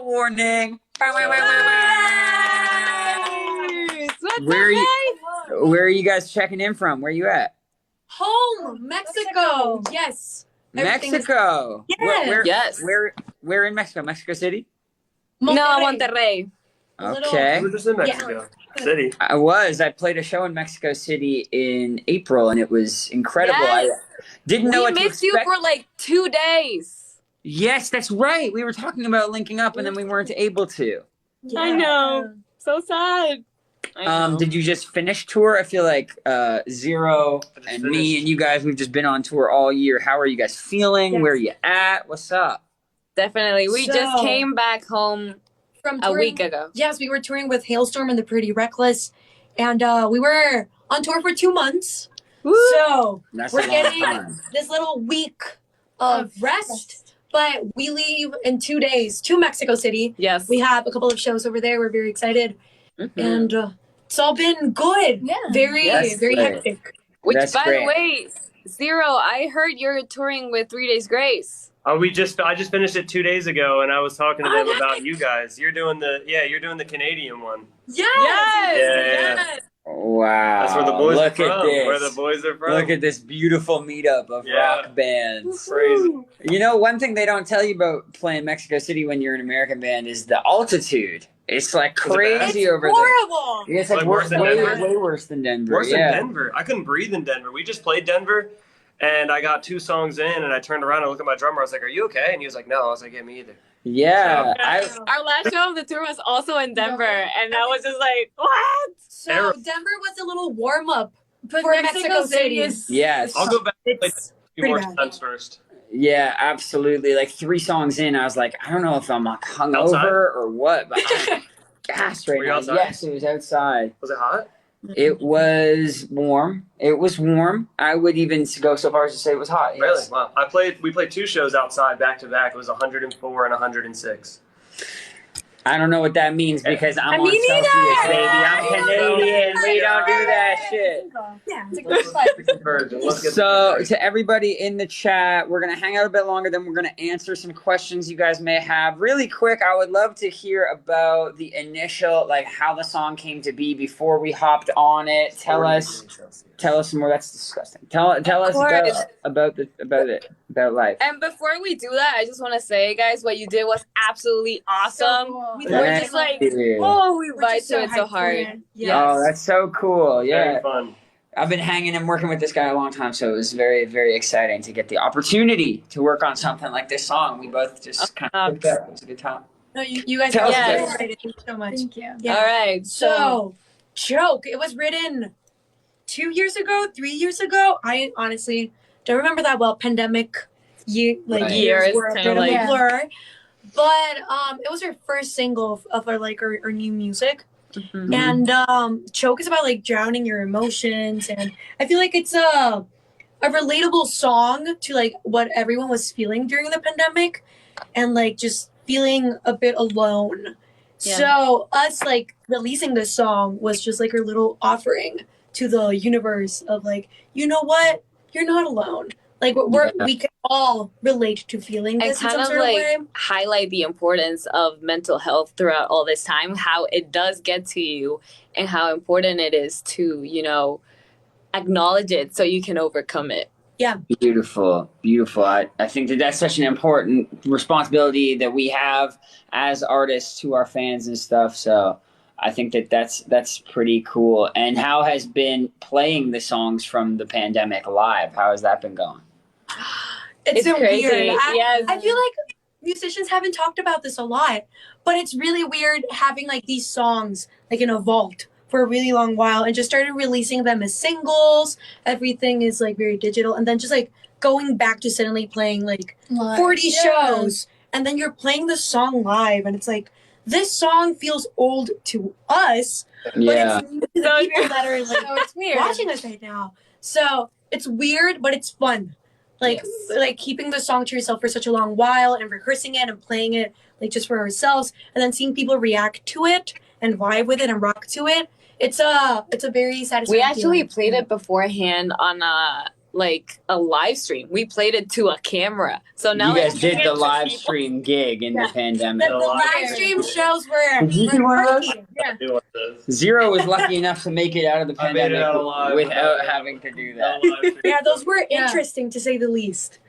morning. What's Where up, where are you guys checking in from? Where you at? Home, Mexico. Yes. Mexico. Yes. Where in Mexico? Mexico City? No, Monterrey. Okay. You were just in Mexico City. I played a show in Mexico City in April, and it was incredible. Yes. I didn't know We what to missed you expect. for like 2 days. Yes, that's right. We were talking about linking up, and then we weren't able to. Yeah. I know. So sad. Did you just finish tour? I feel like Zero and me finished. and you guys, we've just been on tour all year. How are you guys feeling? Yes. Where are you at? What's up? Definitely. We just So- came back home From a touring, week ago. Yes, we were touring with Hailstorm and the Pretty Reckless, and we were on tour for 2 months. Woo! So That's we're a long getting time. this little week of rest, but we leave in 2 days to Mexico City. Yes. We have a couple of shows over there. We're very excited, Mhm. and it's all been good. Yeah. Very, That's very great. hectic. Which, That's by great. the way, Zero, I heard you're touring with 3 Days Grace. Oh, I just finished it 2 days ago, and I was talking to Oh, them nice. about you guys. You're doing the Canadian one. Yes. Yes. Wow. That's where the boys Look are at from. this. Where the boys are from. Look at this beautiful meetup of Yeah. rock bands. Crazy. You know, one thing they don't tell you about playing Mexico City when you're an American band is the altitude. It's like Is it bad? crazy It's over horrible. there. Yeah, it's Like like worse than way, Denver? way worse than Denver. Worse yeah. than Denver. I couldn't breathe in Denver. We just played Denver, and I got 2 songs in, and I turned around and looked at my drummer. I was like, "Are you okay?" And he was like, "No." I was like, "Yeah, me either." Yeah. Our last show of the tour was also in Denver, and I was just like, what? So Error. Denver was a little warm up But for Mexico City. Yes. I'll go back and play It's a few pretty more bad. times first. Yeah, absolutely. Like 3 songs in, I was like, I don't know if I'm like hungover Outside? or what, but I'm gassed right Were you now. outside? Yes, it was outside. Was it hot? It was warm. It was warm. I would even go so far as to say it was hot. Yes. Really? Wow. We played 2 shows outside back to back. It was 104 and 106. I don't know what that means because I'm Me on neither. Celsius, baby. I'm Yeah. Canadian. We don't do that shit. Yeah, it's a good fight. Let's get So, the to everybody in the chat, we're going to hang out a bit longer, then we're going to answer some questions you guys may have. Really quick, I would love to hear about the initial, like, how the song came to be before we hopped on it. Tell us more. That's disgusting. Tell us course. about life. And before we do that, I just want to say, guys, what you did was absolutely awesome. cool. We We're Thank just like, you. oh, we We're vibe just to it so hyped for hard. it. Yes. Oh, that's so cool. Yeah. Very fun. I've been hanging and working with this guy a long time, so it was very, very exciting to get the opportunity to work on something like this song. We both just kind of picked up. It was a good time. No, you guys Tell are us very about excited. Thank you so much. Thank you. Yeah. All right. So, Joke. It was written 2 years ago, 3 years ago. I honestly don't remember that well. Pandemic years Years, were a kind bit of of a like- blur. But it was our first single of our new music. Mhm. And Choke is about like drowning your emotions, and I feel like it's a relatable song to like what everyone was feeling during the pandemic, and like just feeling a bit alone. Yeah. So us like releasing this song was just like our little offering to the universe of like, you know what, you're not alone. Like we can all relate to feeling And this in kind some of sort of way. like highlight the importance of mental health throughout all this time, how it does get to you, and how important it is to, acknowledge it so you can overcome it. Beautiful, beautiful. I think that's such an important responsibility that we have as artists to our fans and stuff. So I think that's pretty cool. And how has been playing the songs from the pandemic live? How has that been going? It's so crazy. weird. Yes. I feel like musicians haven't talked about this a lot, but it's really weird having like these songs like in a vault for a really long while and just started releasing them as singles. Everything is like very digital, and then just like going back to suddenly playing like 40 shows, and then you're playing the song live, and it's like this song feels old to us, but Yeah. it's new to the So people that are like So it's weird. watching us right now. So it's weird, but it's fun. Like like keeping the song to yourself for such a long while and rehearsing it and playing it like just for ourselves, and then seeing people react to it and vibe with it and rock to it. It's a very satisfying. We actually feeling. played it beforehand on like a live stream. We played it to a camera. So now you guys like, did the live stream gig in the pandemic. The live stream shows were. Did you do one of those? Yeah. Do one of those. Zero was lucky enough to make it out of the I made it pandemic out alive without having to do that. No live stream. Yeah, those were Yeah. interesting to say the least.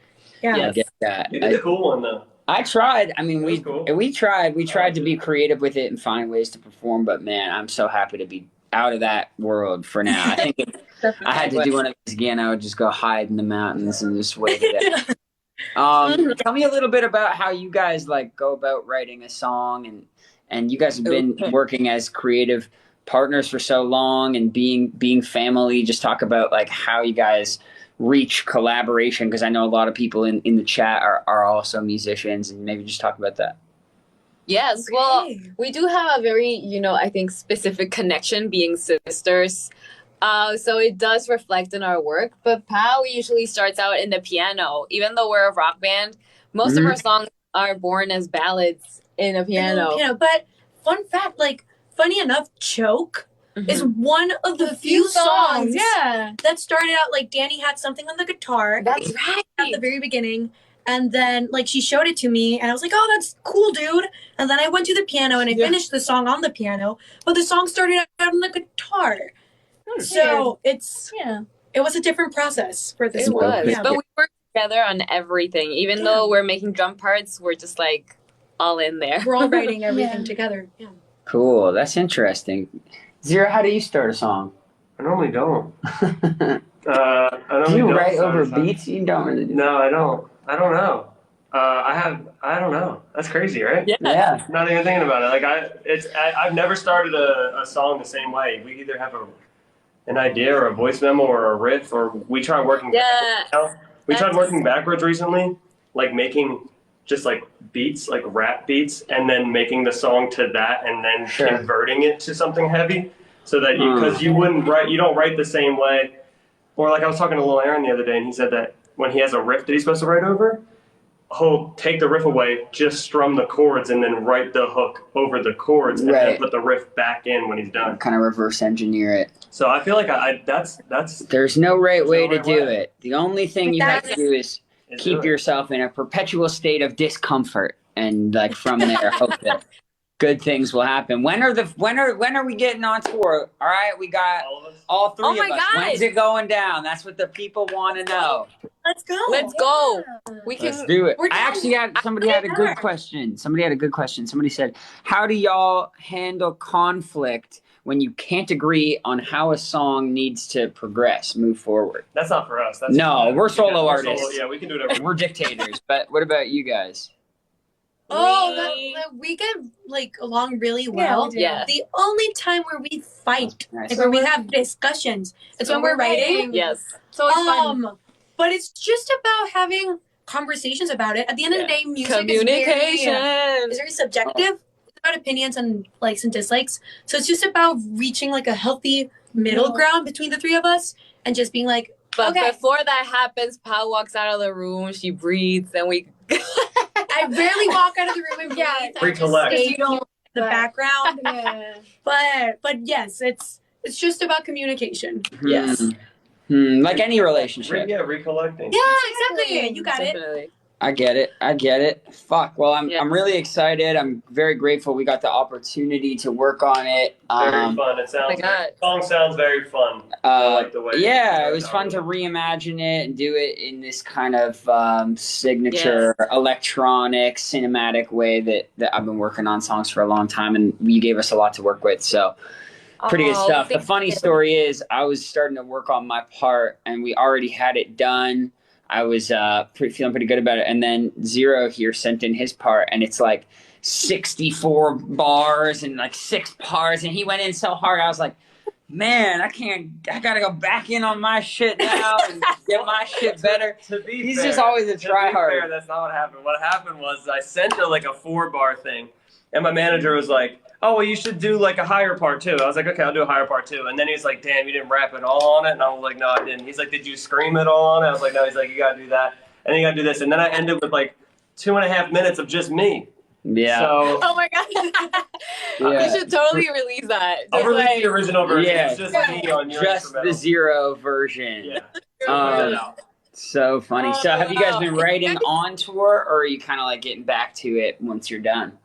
Yeah. I Yes. get that. You did a cool one though. I tried. I mean, That was cool. we tried to be creative with it and find ways to perform. But man, I'm so happy to be out of that world for now. I think if I had to do one of these again, I would just go hide in the mountains and just wait it out. Tell me a little bit about how you guys like go about writing a song, and you guys have been working as creative partners for so long and being family. Just talk about like how you guys reach collaboration, because I know a lot of people in the chat are also musicians, and maybe just talk about that. Yes, well, Okay. we do have a very, I think specific connection being sisters. So it does reflect in our work, but Pao usually starts out in the piano. Even though we're a rock band, most of our songs are born as ballads in a piano. But fun fact, like funny enough, Choke is one of the few songs Yeah. that started out like Danny had something on the guitar That's right. at the very beginning. And then like she showed it to me and I was like, oh, that's cool, dude. And then I went to the piano and I finished the song on the piano, but the song started out on the guitar. So it was a different process for this It one. was. Yeah. But we work together on everything. Even though we're making drum parts, we're just like all in there. We're all writing everything together. Yeah. Cool. That's interesting. Zero, how do you start a song? I normally don't. I Do normally you don't write start over a song. beats? You don't really do No, I don't. I don't know. I don't know. That's crazy, right? Yeah. Not even thinking about it. Like I've never started a song the same way. We either have an idea or a voice memo or a riff, or we try working. Yeah. We tried That's- working backwards recently, like making just like beats, like rap beats, and then making the song to that, and then Sure. converting it to something heavy, so that because you don't write the same way. Or like I was talking to Lil Aaron the other day, and he said that when he has a riff that he's supposed to write over, he'll take the riff away, just strum the chords, and then write the hook over the chords, and Right. then put the riff back in when he's done. Kind of reverse engineer it. So I feel like that's There's no right way to right do way. it. The only thing you have to do is keep yourself in a perpetual state of discomfort, and like from there hope that good things will happen. When are we getting on tour? All right, we got all of us. all three Oh of my us. God. When's it going down? That's what the people want to know. Let's go. Let's go. We Let's can. do it. We're I actually had somebody had a good question. Somebody said, "How do y'all handle conflict when you can't agree on how a song needs to progress, move forward?" That's not for us. That's No, we're solo artists. Yeah, we can do whatever. We're dictators. But what about you guys? Oh, We- we get like along really well. Yeah. The only time where we fight, Nice. like where we have discussions, it's when we're writing. Yes. So it's fun. But it's just about having conversations about it. At the end of the day, music Communication. is very subjective. It's about opinions and likes and dislikes. So it's just about reaching like a healthy middle ground between the three of us and just being like, But okay. before that happens, Pao walks out of the room. She breathes, and we. I rarely walk out of the room and breathe. I just Recollect. stay in the background. But yes, it's just about communication. Yes. Like any relationship. Recollecting. Yeah, exactly. You got it. Definitely. I get it. Fuck. Well, I'm really excited. I'm very grateful we got the opportunity to work on it. Very fun. It sounds. The song sounds very fun. I like the way. Yeah, it was fun to reimagine it and do it in this kind of signature electronic cinematic way that I've been working on songs for a long time, and you gave us a lot to work with. So pretty good stuff. The funny story is I was starting to work on my part, and we already had it done. I was feeling pretty good about it. And then Zero here sent in his part, and it's like 64 bars and like 6 parts. And he went in so hard. I was like, man, I got to go back in on my shit now and get my shit better. He's fair, just always a tryhard. That's not what happened. What happened was I sent her like a 4-bar thing, and my manager was like, oh, well, you should do like a higher part too. I was like, okay, I'll do a higher part too. And then he's like, damn, you didn't rap it all on it. And I was like, no, I didn't. He's like, did you scream it all on it? I was like, no. He's like, you got to do that. And then you got to do this. And then I ended with like 2.5 minutes of just me. Yeah. So Oh my god. Yeah. We should totally release that. I'll Just release like, the original version. Yeah. It's just me on your Just the instrumental. Zero version. Yeah. So funny. So have you guys been writing Guys- on tour, or are you kind of like getting back to it once you're done?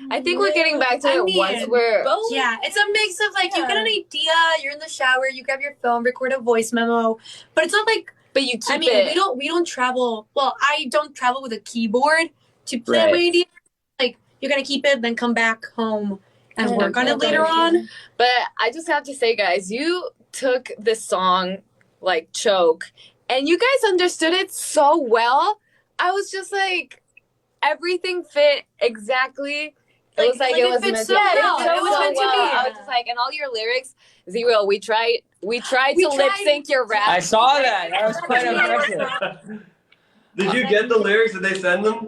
I think we're getting back to I it mean, once we're. Yeah, it's a mix of like you get an idea, you're in the shower, you grab your phone, record a voice memo, but it's not like But you keep I mean it. we don't travel. Well, I don't travel with a keyboard to play Right. my idea. Like you're gonna keep it, then come back home and And work on it work on later it. on. But I just have to say, guys, you took this song like Choke, and you guys understood it so well. I was just like, everything fit exactly. It was like it was fit meant so to. well. It It was meant to be. I was just like, and all your lyrics, Zero. We tried We to tried- lip sync your rap. I saw that. That was quite impressive. Did you get the lyrics? Did they send them?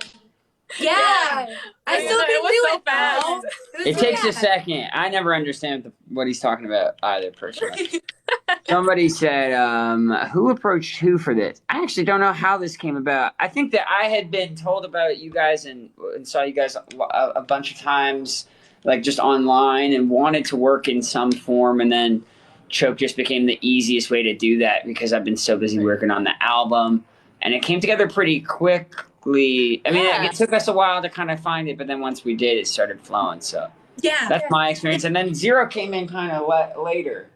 Yeah. I Yeah, still it can was do so it fast. now. It takes a second. I never understand what he's talking about either, personally. Somebody said, who approached who for this? I actually don't know how this came about. I think that I had been told about you guys and saw you guys a bunch of times, like just online, and wanted to work in some form. And then Choke just became the easiest way to do that because I've been so busy working on the album. And it came together pretty quickly. I mean, Yeah. it took us a while to kind of find it, but then once we did, it started flowing. So Yeah. that's my experience. And then Zero came in kind of later,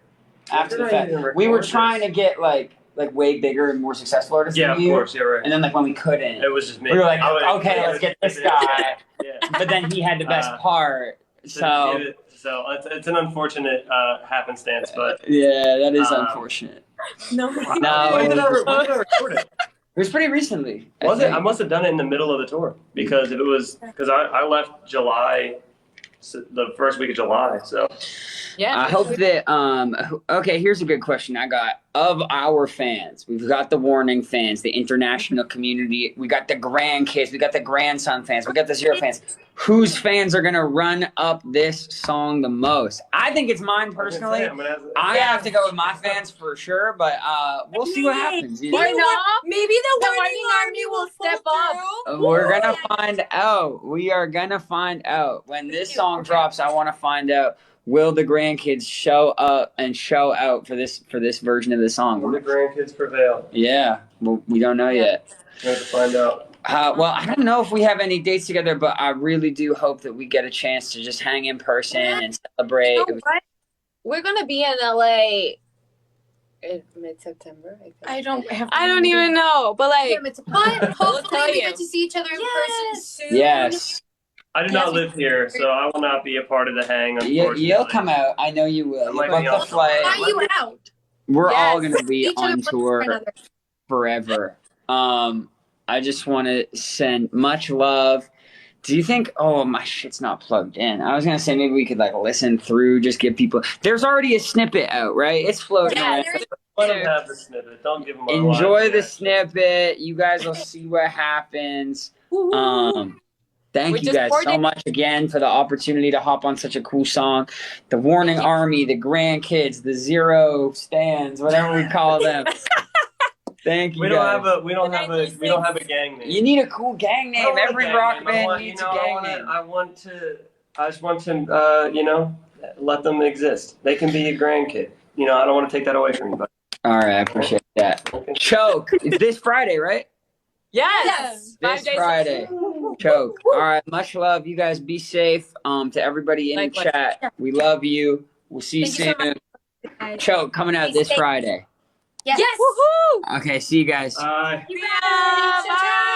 after the Did I fact. even record We were this? trying to get like way bigger and more successful artists Yeah, than of you. course. You're right. And then like when we couldn't, It was just me. we were like, I was- okay, let's get this guy. Yeah. But then he had the best part. So So it's an unfortunate happenstance, but yeah, that is Um, unfortunate. No. No. when did I record it? It was pretty recently. Was it? think. I must have done it in the middle of the tour because if it was because I left July, the first week of July. So Yeah. I hope that okay, here's a good question I got. Of our fans, we've got the Warning fans, the international community, we got the grandkids, we got the grandson fans, we got the Zero fans. Whose fans are gonna run up this song the most? I think it's mine personally. I'm gonna have to- I have to go with my fans for sure, but we'll see what happens. You Why know? not? Maybe the The Warning Warning Army will step pull up. through. We're gonna find out. We are gonna find out when this song drops. I want to find out. Will the grandkids show up and show out for this version of the Will song? the grandkids prevail? Yeah, well, we don't know yet. We have to find out. Well, I don't know if we have any dates together, but I really do hope that we get a chance to just hang in person and celebrate. You know what? We're gonna be in LA in mid-September. I don't have. I don't even know, but like, But hopefully tell we you. get to see each other in person soon. Yes, I do not live here, so I will not be a part of the hang. Unfortunately, you'll come out. I know you will. I You might book be the on- flight. Fly you out. We're all Yes. gonna be Each other on for tour another. forever. I just want to send much love. Do you think? Oh, my shit's not plugged in. I was gonna say maybe we could like listen through, just give people. There's already a snippet out, right? It's floating Yeah, around. there's- Let them have the snippet. Don't give them. Enjoy the snippet. You guys will see what happens. Thank We're you just guys so recording- much again for the opportunity to hop on such a cool song. The Warning Army, the grandkids, the Zero stands, whatever we call them. Thank you. We don't guys. have a we don't have a gang name. You need a cool gang I name. don't want a Every gang rock name. I band want- needs you know, a gang name. I just want to let them exist. They can be a grandkid. You know, I don't want to take that away from you. But All right, I appreciate that. Choke. It's this Friday, right? yes, 5 This days. Friday. Choke. All right, much love. You guys be safe. To everybody in Likewise. the chat, we love you. We'll see you Thank you so soon. much. Choke coming out Be this safe. Friday. Yes. Woohoo! Okay, see you guys. Bye. Yeah, bye.